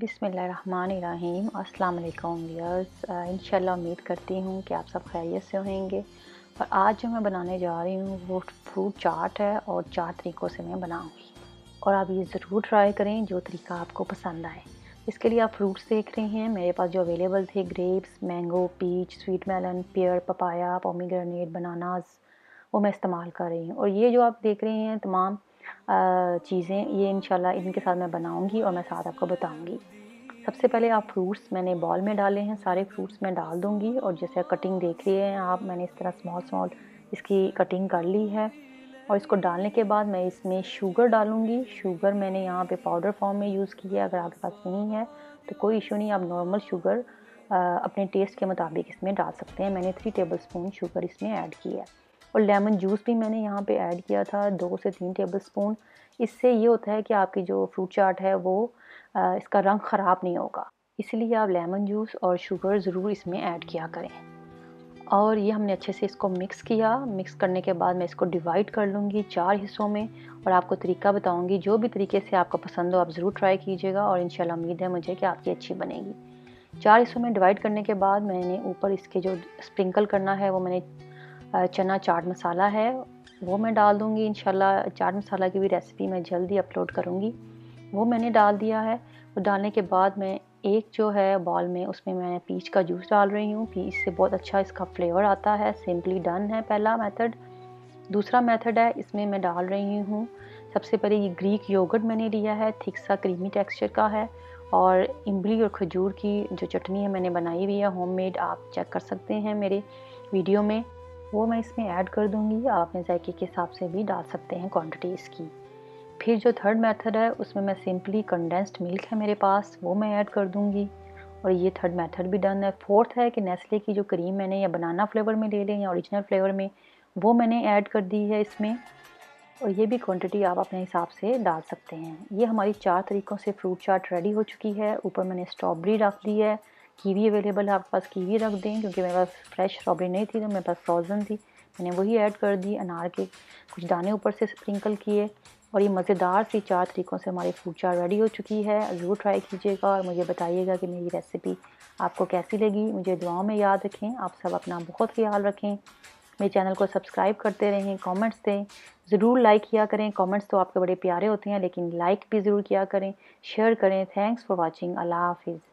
बिस्मिल्लाहिर्रहमानिर्रहीम। अस्सलाम वालेकुम व्यूअर्स। इंशाल्लाह उम्मीद करती हूँ कि आप सब खैरियत से होंगे। और आज जो मैं बनाने जा रही हूँ वो फ्रूट चाट है और 4 तरीक़ों से मैं बनाऊँगी और आप ये ज़रूर ट्राई करें जो तरीका आपको पसंद आए। इसके लिए आप फ्रूट्स देख रहे हैं मेरे पास जो अवेलेबल थे grapes, mango, peach, sweet melon, pear, papaya, pomegranate, bananas वो मैं इस्तेमाल कर रही हूँ। और ये जो आप देख रहे हैं तमाम चीज़ें ये इंशाल्लाह इनके साथ मैं बनाऊँगी और मैं साथ आपको बताऊँगी। सबसे पहले आप फ्रूट्स मैंने बाउल में डाले हैं, सारे फ्रूट्स मैं डाल दूँगी और जैसे कटिंग देख रहे हैं आप मैंने इस तरह स्मॉल इसकी कटिंग कर ली है। और इसको डालने के बाद मैं इसमें शुगर डालूँगी। शुगर मैंने यहाँ पे पाउडर फॉर्म में यूज़ की है, अगर आपके पास नहीं है तो कोई इशू नहीं, आप नॉर्मल शुगर अपने टेस्ट के मुताबिक इसमें डाल सकते हैं। मैंने 3 टेबलस्पून शुगर इसमें ऐड की है और लेमन जूस भी मैंने यहाँ पे ऐड किया था 2 से 3 टेबलस्पून। इससे ये होता है कि आपकी जो फ्रूट चाट है वो इसका रंग ख़राब नहीं होगा, इसलिए आप लेमन जूस और शुगर ज़रूर इसमें ऐड किया करें। और ये हमने अच्छे से इसको मिक्स किया। मिक्स करने के बाद मैं इसको डिवाइड कर लूँगी 4 हिस्सों में और आपको तरीका बताऊँगी। जो भी तरीके से आपको पसंद हो आप ज़रूर ट्राई कीजिएगा और इंशाल्लाह उम्मीद है मुझे कि आपकी अच्छी बनेगी। 4 हिस्सों में डिवाइड करने के बाद मैंने ऊपर इसके जो स्प्रिंकल करना है वो मैंने चना चाट मसाला है वो मैं डाल दूँगी। इंशाल्लाह चाट मसाला की भी रेसिपी मैं जल्दी अपलोड करूँगी। वो मैंने डाल दिया है। वो डालने के बाद मैं एक जो है बाउल में उसमें मैं पीच का जूस डाल रही हूँ। पीच से बहुत अच्छा इसका फ्लेवर आता है। सिंपली डन है पहला मेथड। दूसरा मेथड है इसमें मैं डाल रही हूँ सबसे पहले ये ग्रीक योगर्ट मैंने लिया है, थिक सा क्रीमी टेक्सचर का है और इमली और खजूर की जो चटनी है मैंने बनाई हुई है होममेड, आप चेक कर सकते हैं मेरे वीडियो में। वो मैं इसमें ऐड कर दूँगी। आप अपने जायके के हिसाब से भी डाल सकते हैं क्वांटिटी इसकी। फिर जो थर्ड मेथड है उसमें मैं सिंपली कंडेंस्ड मिल्क है मेरे पास वो मैं ऐड कर दूँगी और ये थर्ड मेथड भी डन है। फोर्थ है कि नेस्ले की जो क्रीम मैंने या बनाना फ्लेवर में ले लें या ओरिजिनल फ्लेवर में वो मैंने ऐड कर दी है इसमें और ये भी क्वांटिटी आप अपने हिसाब से डाल सकते हैं। ये हमारी 4 तरीक़ों से फ्रूट चाट रेडी हो चुकी है। ऊपर मैंने स्ट्रॉबेरी रख दी है, कीवी अवेलेबल है आपके पास कीवी रख दें क्योंकि मेरे पास फ्रेश स्ट्रॉबेरी नहीं थी तो मेरे पास फ्रोज़न थी, मैंने वही ऐड कर दी। अनार के कुछ दाने ऊपर से स्प्रिंकल किए और ये मज़ेदार सी 4 तरीक़ों से हमारी फ्रूट चाट रेडी हो चुकी है। ज़रूर ट्राई कीजिएगा और मुझे बताइएगा कि मेरी रेसिपी आपको कैसी लगी। मुझे दुआओं में याद रखें। आप सब अपना बहुत ख़्याल रखें। मेरे चैनल को सब्सक्राइब करते रहें, कमेंट्स दें, ज़रूर लाइक किया करें। कमेंट्स तो आपके बड़े प्यारे होते हैं लेकिन लाइक भी ज़रूर किया करें, शेयर करें। Thanks for watching. अल्लाह हाफ़िज़।